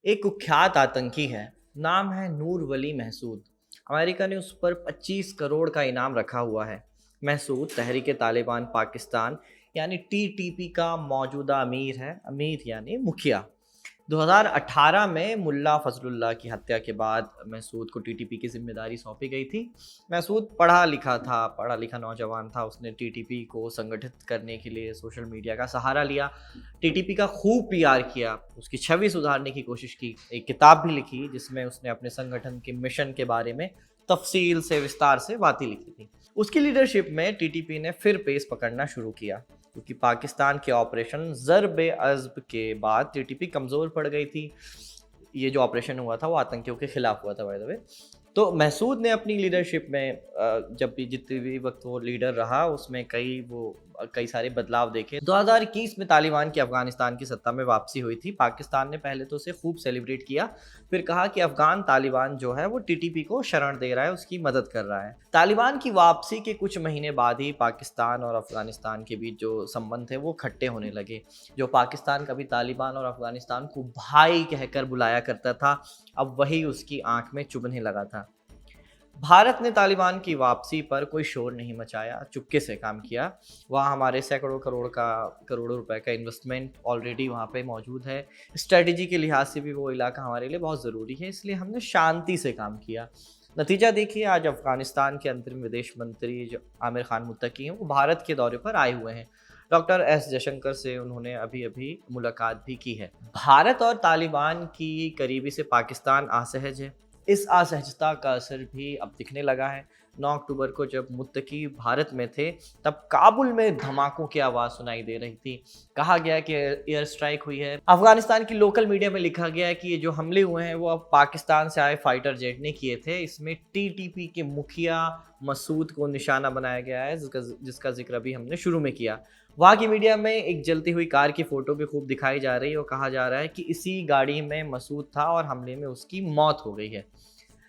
एक कुख्यात आतंकी है। नाम है नूर वली महसूद। अमेरिका ने उस पर 25 करोड़ का इनाम रखा हुआ है। महसूद तहरीक तालिबान पाकिस्तान यानी टीटीपी का मौजूदा अमीर है। अमीर यानी मुखिया। 2018 में मुल्ला फजलुल्लाह की हत्या के बाद महसूद को टीटीपी की जिम्मेदारी सौंपी गई थी। महसूद पढ़ा लिखा नौजवान था। उसने टीटीपी को संगठित करने के लिए सोशल मीडिया का सहारा लिया। टीटीपी का खूब पीआर किया, उसकी छवि सुधारने की कोशिश की, एक किताब भी लिखी जिसमें उसने अपने संगठन के मिशन के बारे में तफसील से विस्तार से बातें लिखी थी। उसकी लीडरशिप में टीटीपी ने फिर पेस पकड़ना शुरू किया, क्योंकि पाकिस्तान के ऑपरेशन ज़र्ब-ए-अज़्ब के बाद टीटीपी कमज़ोर पड़ गई थी। ये जो ऑपरेशन हुआ था वो आतंकियों के खिलाफ हुआ था, बाय द वे। तो महसूद ने अपनी लीडरशिप में जब भी जितने भी वक्त वो लीडर रहा उसमें कई सारे बदलाव देखे। 2021 में तालिबान की अफगानिस्तान की सत्ता में वापसी हुई थी। पाकिस्तान ने पहले तो उसे खूब सेलिब्रेट किया, फिर कहा कि अफगान तालिबान जो है वो टीटीपी को शरण दे रहा है, उसकी मदद कर रहा है। तालिबान की वापसी के कुछ महीने बाद ही पाकिस्तान और अफगानिस्तान के बीच जो संबंध थे वो खट्टे होने लगे। जो पाकिस्तान कभी तालिबान और अफगानिस्तान को भाई कहकर बुलाया करता था, अब वही उसकी आंख में चुभने लगा था। भारत ने तालिबान की वापसी पर कोई शोर नहीं मचाया, चुपके से काम किया। वहाँ हमारे सैकड़ों करोड़ों रुपए का इन्वेस्टमेंट ऑलरेडी वहाँ पे मौजूद है। स्ट्रेटजी के लिहाज से भी वो इलाका हमारे लिए बहुत ज़रूरी है, इसलिए हमने शांति से काम किया। नतीजा देखिए, आज अफगानिस्तान के अंतरिम विदेश मंत्री जो आमिर खान मुत्तकी हैं, वो भारत के दौरे पर आए हुए हैं। डॉक्टर एस जयशंकर से उन्होंने अभी अभी मुलाकात भी की है। भारत और तालिबान की करीबी से पाकिस्तान असहज है। इस असहजता का असर भी अब दिखने लगा है। 9 अक्टूबर को जब मुत्तकी भारत में थे, तब काबुल में धमाकों की आवाज़ सुनाई दे रही थी। कहा गया कि एयर स्ट्राइक हुई है। अफगानिस्तान की लोकल मीडिया में लिखा गया है कि ये जो हमले हुए हैं वो अब पाकिस्तान से आए फाइटर जेट ने किए थे। इसमें टीटीपी के मुखिया मसूद को निशाना बनाया गया है, जिसका जिक्र अभी हमने शुरू में किया। वहाँ की मीडिया में एक जलती हुई कार की फोटो भी खूब दिखाई जा रही है और कहा जा रहा है कि इसी गाड़ी में मसूद था और हमले में उसकी मौत हो गई है।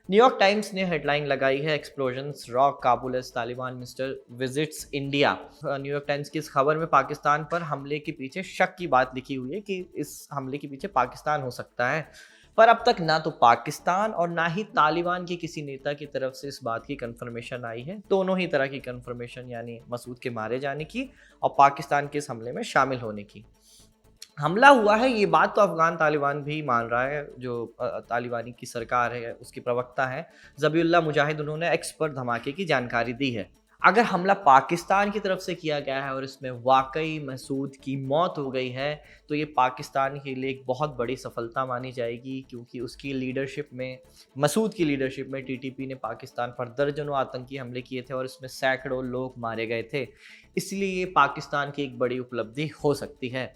न्यूयॉर्क टाइम्स ने हेडलाइन लगाई है, explosions rock Kabul as Taliban minister visits India. New York Times की इस खबर में पाकिस्तान पर हमले के पीछे शक की बात लिखी हुई है कि इस हमले के पीछे पाकिस्तान हो सकता है। पर अब तक ना तो पाकिस्तान और ना ही तालिबान के किसी नेता की तरफ से इस बात की कंफर्मेशन आई है। दोनों ही तरह की कंफर्मेशन, यानी मसूद के मारे जाने की और पाकिस्तान के इस हमले में शामिल होने की। हमला हुआ है ये बात तो अफगान तालिबान भी मान रहा है। जो तालिबानी की सरकार है, उसकी प्रवक्ता है ज़बीउल्लाह मुजाहिद, उन्होंने एक्स पर धमाके की जानकारी दी है। अगर हमला पाकिस्तान की तरफ से किया गया है और इसमें वाकई मसूद की मौत हो गई है, तो ये पाकिस्तान के लिए एक बहुत बड़ी सफलता मानी जाएगी, क्योंकि उसकी लीडरशिप में, मसूद की लीडरशिप में टीटीपी ने पाकिस्तान पर दर्जनों आतंकी हमले किए थे और इसमें सैकड़ों लोग मारे गए थे। इसलिए ये पाकिस्तान की एक बड़ी उपलब्धि हो सकती है।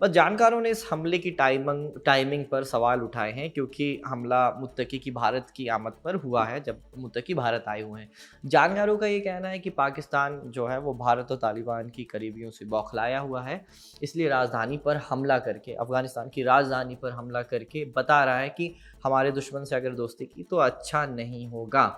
बस जानकारों ने इस हमले की टाइमिंग पर सवाल उठाए हैं, क्योंकि हमला मुत्तकी की भारत की आमद पर हुआ है, जब मुत्तकी भारत आए हुए हैं। जानकारों का ये कहना है कि पाकिस्तान जो है वो भारत और तालिबान की करीबियों से बौखलाया हुआ है, इसलिए राजधानी पर हमला करके, अफगानिस्तान की राजधानी पर हमला करके बता रहा है कि हमारे दुश्मन से अगर दोस्ती की तो अच्छा नहीं होगा।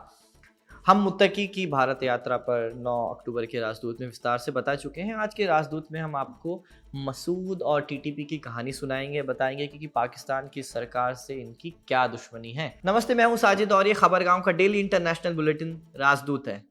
हम मुत्तकी की भारत यात्रा पर 9 अक्टूबर के राजदूत में विस्तार से बता चुके हैं। आज के राजदूत में हम आपको मसूद और टीटीपी की कहानी सुनाएंगे, बताएंगे कि पाकिस्तान की सरकार से इनकी क्या दुश्मनी है। नमस्ते, मैं हूं साजिद और ये खबरगांव का डेली इंटरनेशनल बुलेटिन राजदूत है।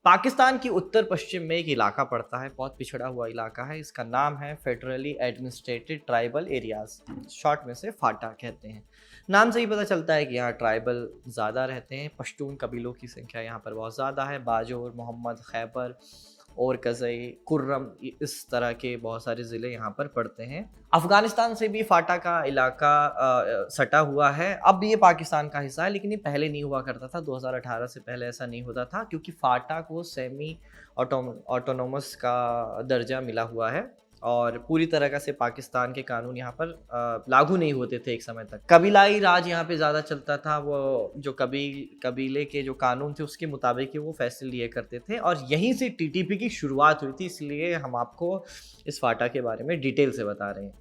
पाकिस्तान की उत्तर पश्चिम में एक इलाका पड़ता है, बहुत पिछड़ा हुआ इलाका है। इसका नाम है federally administrated tribal areas, short में से फाटा कहते हैं। नाम से ही पता चलता है कि यहाँ ट्राइबल ज़्यादा रहते हैं। पश्तून कबीलों की संख्या यहाँ पर बहुत ज़्यादा है। बाजोर, मोहम्मद, खैबर और कज़ई, कुर्रम, इस तरह के बहुत सारे ज़िले यहाँ पर पड़ते हैं। अफ़गानिस्तान से भी फाटा का इलाका सटा हुआ है। अब ये पाकिस्तान का हिस्सा है, लेकिन ये पहले नहीं हुआ करता था। 2018 से पहले ऐसा नहीं होता था, क्योंकि फाटा को सेमी ऑटोनोमस का दर्जा मिला हुआ है और पूरी तरह से पाकिस्तान के कानून यहाँ पर लागू नहीं होते थे एक समय तक। कबीलाई राज यहाँ पे ज़्यादा चलता था। वो जो कबीले के जो कानून थे उसके मुताबिक ही वो फैसले लिए करते थे और यहीं से टीटीपी की शुरुआत हुई थी। इसलिए हम आपको इस फाटा के बारे में डिटेल से बता रहे हैं।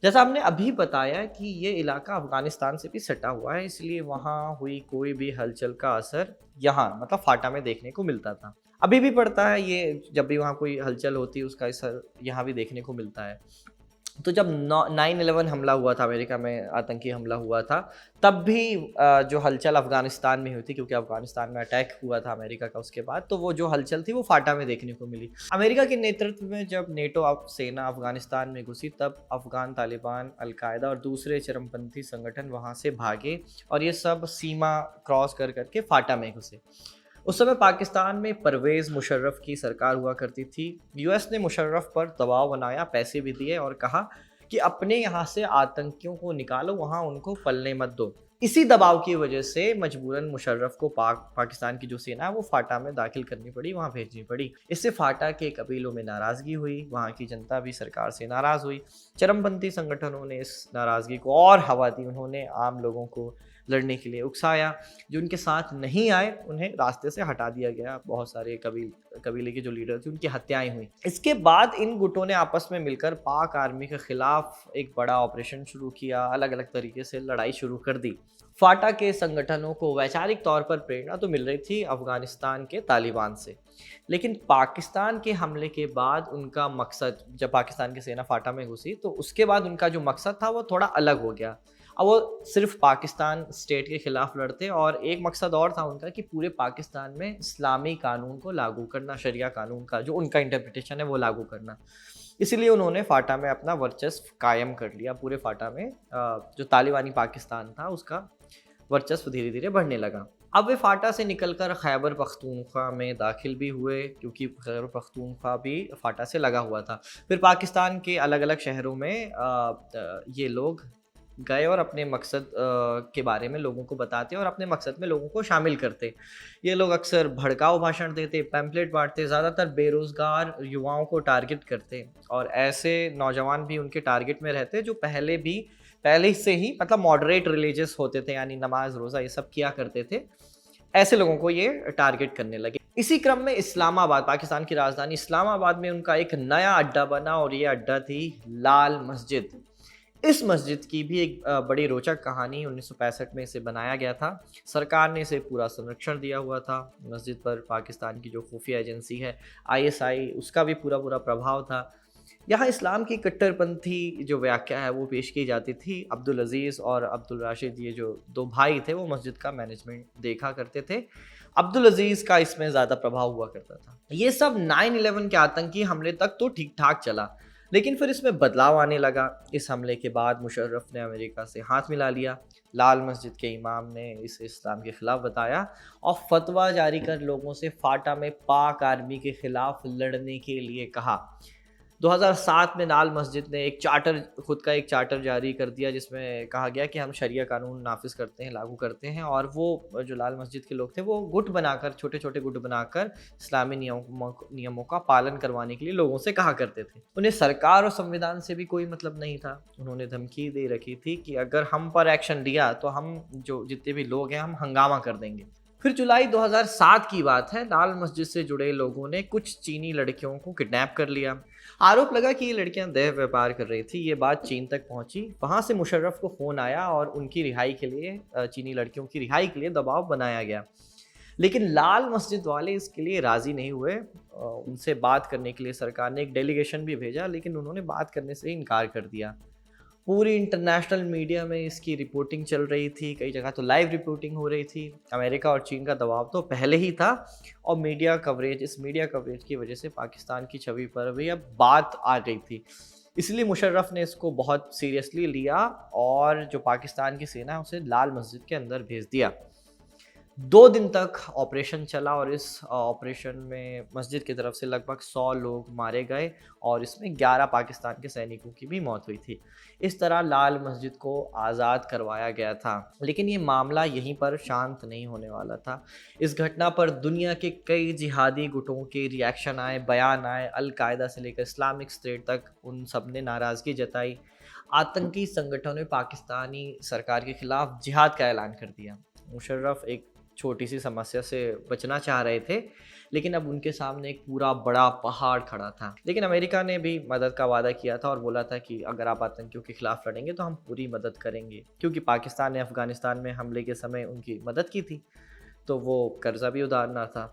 जैसा हमने अभी बताया कि ये इलाका अफगानिस्तान से भी सटा हुआ है, इसलिए वहाँ हुई कोई भी हलचल का असर यहाँ मतलब फाटा में देखने को मिलता था। अभी भी पड़ता है ये, जब भी वहाँ कोई हलचल होती है उसका असर यहाँ भी देखने को मिलता है। तो जब 9/11 हमला हुआ था, अमेरिका में आतंकी हमला हुआ था, तब भी जो हलचल अफ़गानिस्तान में हुई थी, क्योंकि अफ़गानिस्तान में अटैक हुआ था अमेरिका का उसके बाद, तो वो जो हलचल थी वो फाटा में देखने को मिली। अमेरिका के नेतृत्व में जब नेटो सेना अफ़गानिस्तान में घुसी, तब अफ़गान तालिबान, अल-कायदा और दूसरे चरमपंथी संगठन वहाँ से भागे और ये सब सीमा क्रॉस कर के फाटा में घुसे। उस समय पाकिस्तान में परवेज़ मुशर्रफ की सरकार हुआ करती थी। यूएस ने मुशर्रफ पर दबाव बनाया, पैसे भी दिए और कहा कि अपने यहाँ से आतंकियों को निकालो, वहाँ उनको पलने मत दो। इसी दबाव की वजह से मजबूरन मुशर्रफ को पाकिस्तान की जो सेना है वो फाटा में दाखिल करनी पड़ी, वहाँ भेजनी पड़ी। इससे फाटा के कबीलों में नाराज़गी हुई, वहाँ की जनता भी सरकार से नाराज़ हुई। चरमपंथी संगठनों ने इस नाराज़गी को और हवा दी, उन्होंने आम लोगों को लड़ने के लिए उकसाया। जो उनके साथ नहीं आए उन्हें रास्ते से हटा दिया गया। बहुत सारे कबीले के जो लीडर थे उनकी हत्याएं हुई। इसके बाद इन गुटों ने आपस में मिलकर पाक आर्मी के खिलाफ एक बड़ा ऑपरेशन शुरू किया, अलग अलग तरीके से लड़ाई शुरू कर दी। फाटा के संगठनों को वैचारिक तौर पर प्रेरणा तो मिल रही थी अफगानिस्तान के तालिबान से, लेकिन पाकिस्तान के हमले के बाद उनका मकसद, जब पाकिस्तान की सेना फाटा में घुसी तो उसके बाद उनका जो मकसद था वो थोड़ा अलग हो गया। अब वो सिर्फ पाकिस्तान स्टेट के खिलाफ लड़ते और एक मकसद और था उनका कि पूरे पाकिस्तान में इस्लामी कानून को लागू करना, शरिया कानून का जो उनका इंटरप्रिटेशन है वो लागू करना। इसीलिए उन्होंने फाटा में अपना वर्चस्व कायम कर लिया। पूरे फाटा में जो तालिबानी पाकिस्तान था उसका वर्चस्व धीरे धीरे बढ़ने लगा। अब वे फाटा से निकलकर खैबर पख्तूनख्वा में दाखिल भी हुए, क्योंकि खैबर पख्तूनख्वा भी फाटा से लगा हुआ था। फिर पाकिस्तान के अलग अलग शहरों में ये लोग गए और अपने मकसद के बारे में लोगों को बताते और अपने मकसद में लोगों को शामिल करते। ये लोग अक्सर भड़काऊ भाषण देते, पैम्पलेट बांटते, ज़्यादातर बेरोज़गार युवाओं को टारगेट करते और ऐसे नौजवान भी उनके टारगेट में रहते जो पहले से ही मतलब मॉडरेट रिलीजियस होते थे, यानी नमाज रोज़ा ये सब किया करते थे। ऐसे लोगों को ये टारगेट करने लगे। इसी क्रम में इस्लामाबाद, पाकिस्तान की राजधानी इस्लामाबाद में उनका एक नया अड्डा बना और ये अड्डा थी लाल मस्जिद। इस मस्जिद की भी एक बड़ी रोचक कहानी 1965 में इसे बनाया गया था। सरकार ने इसे पूरा संरक्षण दिया हुआ था। मस्जिद पर पाकिस्तान की जो खुफिया एजेंसी है आईएसआई, उसका भी पूरा प्रभाव था। यहाँ इस्लाम की कट्टरपंथी जो व्याख्या है वो पेश की जाती थी। अब्दुल अजीज़ और अब्दुल राशिद, ये जो दो भाई थे, वो मस्जिद का मैनेजमेंट देखा करते थे। अब्दुल अजीज़ का इसमें ज़्यादा प्रभाव हुआ करता था। ये सब 9/11 के आतंकी हमले तक तो ठीक ठाक चला, लेकिन फिर इसमें बदलाव आने लगा। इस हमले के बाद मुशर्रफ ने अमेरिका से हाथ मिला लिया। लाल मस्जिद के इमाम ने इसे इस्लाम के खिलाफ बताया और फतवा जारी कर लोगों से फाटा में पाक आर्मी के खिलाफ लड़ने के लिए कहा। 2007 में लाल मस्जिद ने खुद का एक चार्टर जारी कर दिया, जिसमें कहा गया कि हम शरिया कानून नाफिज करते हैं, लागू करते हैं। और वो जो लाल मस्जिद के लोग थे वो छोटे छोटे गुट बनाकर इस्लामी नियमों का पालन करवाने के लिए लोगों से कहा करते थे। उन्हें सरकार और संविधान से भी कोई मतलब नहीं था। उन्होंने धमकी दे रखी थी कि अगर हम पर एक्शन लिया तो हम जो जितने भी लोग हैं हम हंगामा कर देंगे। फिर जुलाई 2007 की बात है, लाल मस्जिद से जुड़े लोगों ने कुछ चीनी लड़कियों को किडनैप कर लिया। आरोप लगा कि ये लड़कियां देह व्यापार कर रही थी। ये बात चीन तक पहुंची। वहां से मुशर्रफ को फ़ोन आया और उनकी रिहाई के लिए, चीनी लड़कियों की रिहाई के लिए दबाव बनाया गया। लेकिन लाल मस्जिद वाले इसके लिए राज़ी नहीं हुए। उनसे बात करने के लिए सरकार ने एक डेलीगेशन भी भेजा, लेकिन उन्होंने बात करने से इनकार कर दिया। पूरी इंटरनेशनल मीडिया में इसकी रिपोर्टिंग चल रही थी, कई जगह तो लाइव रिपोर्टिंग हो रही थी। अमेरिका और चीन का दबाव तो पहले ही था और इस मीडिया कवरेज की वजह से पाकिस्तान की छवि पर भी अब बात आ गई थी। इसलिए मुशर्रफ ने इसको बहुत सीरियसली लिया और जो पाकिस्तान की सेना है उसे लाल मस्जिद के अंदर भेज दिया। 2 दिन तक ऑपरेशन चला और इस ऑपरेशन में मस्जिद की तरफ से लगभग 100 लोग मारे गए और इसमें 11 पाकिस्तान के सैनिकों की भी मौत हुई थी। इस तरह लाल मस्जिद को आज़ाद करवाया गया था। लेकिन ये मामला यहीं पर शांत नहीं होने वाला था। इस घटना पर दुनिया के कई जिहादी गुटों के रिएक्शन आए, बयान आए। अल-कायदा से लेकर इस्लामिक स्टेट तक उन सब ने नाराज़गी जताई। आतंकी संगठनों ने पाकिस्तानी सरकार के खिलाफ जिहाद का ऐलान कर दिया। मुशर्रफ एक छोटी सी समस्या से बचना चाह रहे थे, लेकिन अब उनके सामने एक पूरा बड़ा पहाड़ खड़ा था। लेकिन अमेरिका ने भी मदद का वादा किया था और बोला था कि अगर आप आतंकियों के खिलाफ लड़ेंगे तो हम पूरी मदद करेंगे, क्योंकि पाकिस्तान ने अफगानिस्तान में हमले के समय उनकी मदद की थी, तो वो कर्जा भी उतारना था।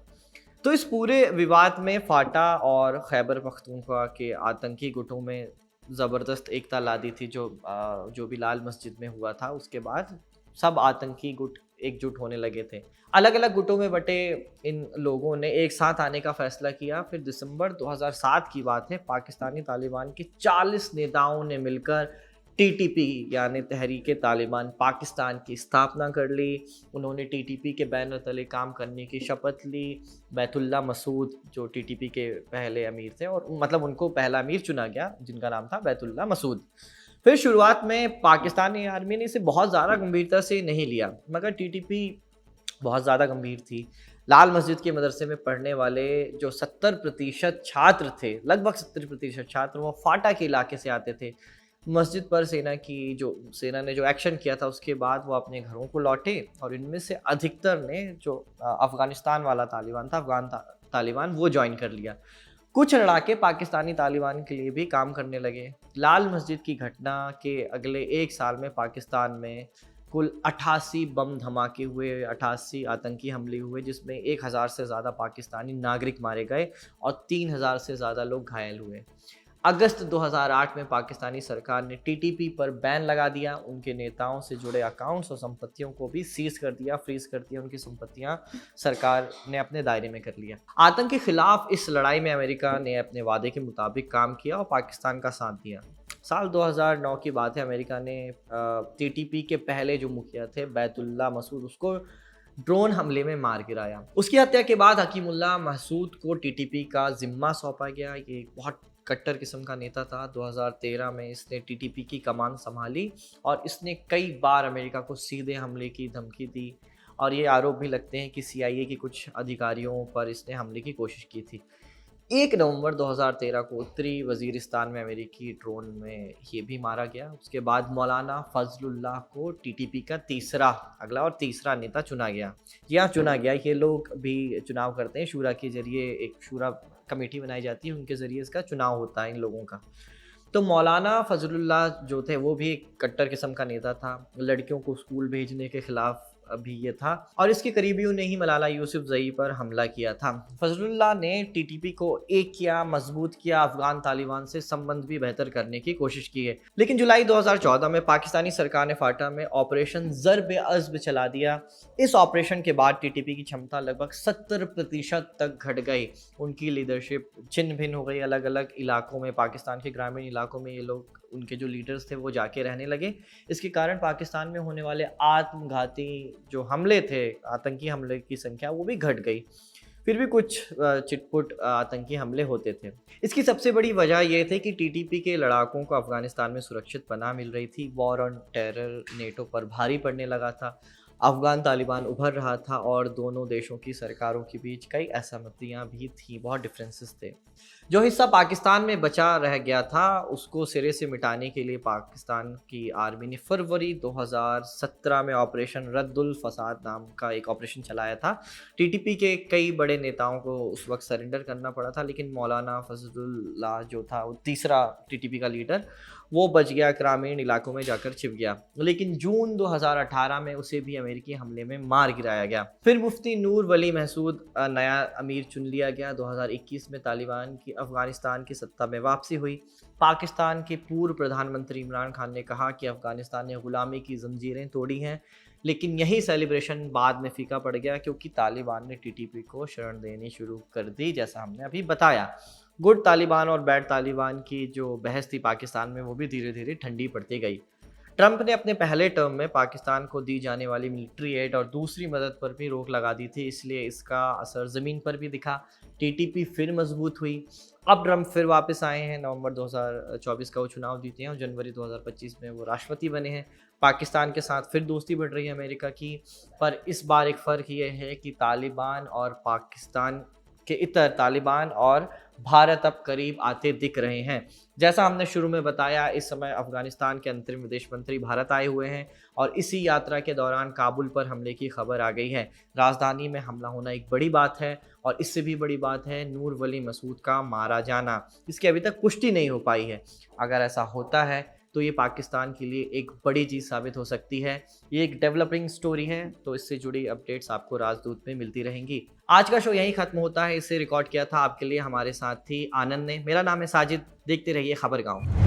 तो इस पूरे विवाद में फाटा और खैबर पख्तूनख्वा के आतंकी गुटों में ज़बरदस्त एकता ला दी थी, जो भी लाल मस्जिद में हुआ था। उसके बाद सब आतंकी गुट एकजुट होने लगे थे। अलग अलग गुटों में बटे इन लोगों ने एक साथ आने का फैसला किया। फिर दिसंबर 2007 की बात है, पाकिस्तानी तालिबान के 40 नेताओं ने मिलकर टीटीपी यानी तहरीक तालिबान पाकिस्तान की स्थापना कर ली। उन्होंने टीटीपी के बैनर तले काम करने की शपथ ली। बैतुल्ला मसूद जो टीटीपी के पहले अमीर थे, और मतलब उनको पहला अमीर चुना गया जिनका नाम था बैतुल्ला मसूद। फिर शुरुआत में पाकिस्तानी आर्मी ने इसे बहुत ज़्यादा गंभीरता से नहीं लिया, मगर टीटीपी बहुत ज़्यादा गंभीर थी। लाल मस्जिद के मदरसे में पढ़ने वाले जो 70% छात्र थे, लगभग 70% छात्र, वो फाटा के इलाके से आते थे। मस्जिद पर सेना ने जो एक्शन किया था, उसके बाद वो अपने घरों को लौटे, और इनमें से अधिकतर ने जो अफ़गानिस्तान वाला तालिबान था, तालिबान, वो ज्वाइन कर लिया। कुछ लड़ाके पाकिस्तानी तालिबान के लिए भी काम करने लगे। लाल मस्जिद की घटना के अगले एक साल में पाकिस्तान में कुल 88 बम धमाके हुए, 88 आतंकी हमले हुए, जिसमें 1000 से ज़्यादा पाकिस्तानी नागरिक मारे गए और 3000 से ज़्यादा लोग घायल हुए। अगस्त 2008 में पाकिस्तानी सरकार ने टीटीपी पर बैन लगा दिया। उनके नेताओं से जुड़े अकाउंट्स और संपत्तियों को भी सीज कर दिया, फ्रीज कर दिया। उनकी संपत्तियां सरकार ने अपने दायरे में कर लिया। आतंक के खिलाफ इस लड़ाई में अमेरिका ने अपने वादे के मुताबिक काम किया और पाकिस्तान का साथ दिया। साल 2009 की बात है, अमेरिका ने टीटीपी के पहले जो मुखिया थे बैतुल्ला मसूद, उसको ड्रोन हमले में मार गिराया। उसकी हत्या के बाद हकीमुल्लाह महसूद को टीटीपी का जिम्मा सौंपा गया। ये बहुत कट्टर किस्म का नेता था। 2013 में इसने टीटीपी की कमान संभाली और इसने कई बार अमेरिका को सीधे हमले की धमकी दी, और ये आरोप भी लगते हैं कि सीआईए के कुछ अधिकारियों पर इसने हमले की कोशिश की थी। 1 नवंबर 2013 को उत्तरी वजीरिस्तान में अमेरिकी ड्रोन में ये भी मारा गया। उसके बाद मौलाना फजलुल्लाह को टीटीपी का अगला और तीसरा नेता चुना गया। ये लोग भी चुनाव करते हैं शूरा के जरिए, एक शूरा कमेटी बनाई जाती है, उनके ज़रिए इसका चुनाव होता है इन लोगों का। तो मौलाना फजलुल्लाह जो थे वो भी एक कट्टर किस्म का नेता था। लड़कियों को स्कूल भेजने के खिलाफ भी ये था, और इसके करीबियों ने ही मलाला यूसुफजई पर हमला किया था। फजलुल्लाह ने टीटीपी को एक किया, मजबूत किया, अफगान तालिबान से संबंध भी बेहतर करने की कोशिश की है। लेकिन जुलाई 2014 में पाकिस्तानी सरकार ने फाटा में ऑपरेशन ज़र्ब-ए-अज़्ब चला दिया। इस ऑपरेशन के बाद टीटीपी की क्षमता लगभग 70% तक घट गई। उनकी लीडरशिप छिन्न भिन्न हो गई। अलग अलग इलाकों में, पाकिस्तान के ग्रामीण इलाकों में ये लोग, उनके जो लीडर्स थे वो जाके रहने लगे। इसके कारण पाकिस्तान में होने वाले आत्मघाती जो हमले थे, आतंकी हमले की संख्या वो भी घट गई। फिर भी कुछ चिटपुट आतंकी हमले होते थे। इसकी सबसे बड़ी वजह यह थी कि टीटीपी के लड़ाकों को अफगानिस्तान में सुरक्षित पनाह मिल रही थी। वॉर ऑन टेरर नेटो पर भारी पड़ने लगा था। अफगान तालिबान उभर रहा था और दोनों देशों की सरकारों के बीच कई असहमतियां भी थी, बहुत डिफरेंसेस थे। जो हिस्सा पाकिस्तान में बचा रह गया था उसको सिरे से मिटाने के लिए पाकिस्तान की आर्मी ने फरवरी 2017 में ऑपरेशन रद्दुल फसाद नाम का एक ऑपरेशन चलाया था। टीटीपी के कई बड़े नेताओं को उस वक्त सरेंडर करना पड़ा था, लेकिन मौलाना फजलुल्लाह जो था, वो तीसरा टीटीपी का लीडर, वो बच गया, ग्रामीण इलाकों में जाकर छिप गया। लेकिन जून 2018 में उसे भी अमेरिकी हमले में मार गिराया गया। फिर मुफ्ती नूर वली महसूद नया अमीर चुन लिया गया। 2021 में तालिबान की अफगानिस्तान की सत्ता में वापसी हुई। पाकिस्तान के पूर्व प्रधानमंत्री इमरान खान ने कहा कि अफगानिस्तान ने गुलामी की जंजीरें तोड़ी हैं, लेकिन यही सेलिब्रेशन बाद में फीका पड़ गया क्योंकि तालिबान ने टीटीपी को शरण देनी शुरू कर दी, जैसा हमने अभी बताया। गुड तालिबान और बैड तालिबान की जो बहस थी पाकिस्तान में, वो भी धीरे धीरे ठंडी पड़ती गई। ट्रंप ने अपने पहले टर्म में पाकिस्तान को दी जाने वाली मिलिट्री एड और दूसरी मदद पर भी रोक लगा दी थी, इसलिए इसका असर ज़मीन पर भी दिखा। टीटीपी फिर मजबूत हुई। अब ट्रंप फिर वापस आए हैं। नवंबर 2024 का वो चुनाव जीते हैं और जनवरी 2025 में वो राष्ट्रपति बने हैं। पाकिस्तान के साथ फिर दोस्ती बढ़ रही है अमेरिका की, पर इस बार एक फ़र्क ये है कि तालिबान और पाकिस्तान के इतर तालिबान और भारत अब करीब आते दिख रहे हैं। जैसा हमने शुरू में बताया, इस समय अफगानिस्तान के अंतरिम विदेश मंत्री भारत आए हुए हैं और इसी यात्रा के दौरान काबुल पर हमले की खबर आ गई है। राजधानी में हमला होना एक बड़ी बात है और इससे भी बड़ी बात है नूर वली मसूद का मारा जाना। इसकी अभी तक पुष्टि नहीं हो पाई है। अगर ऐसा होता है तो ये पाकिस्तान के लिए एक बड़ी चीज़ साबित हो सकती है। ये एक डेवलपिंग स्टोरी है, तो इससे जुड़ी अपडेट्स आपको राजदूत में मिलती रहेंगी। आज का शो यहीं खत्म होता है। इसे रिकॉर्ड किया था आपके लिए हमारे साथ थी आनंद ने। मेरा नाम है साजिद। देखते रहिए खबर गाँव।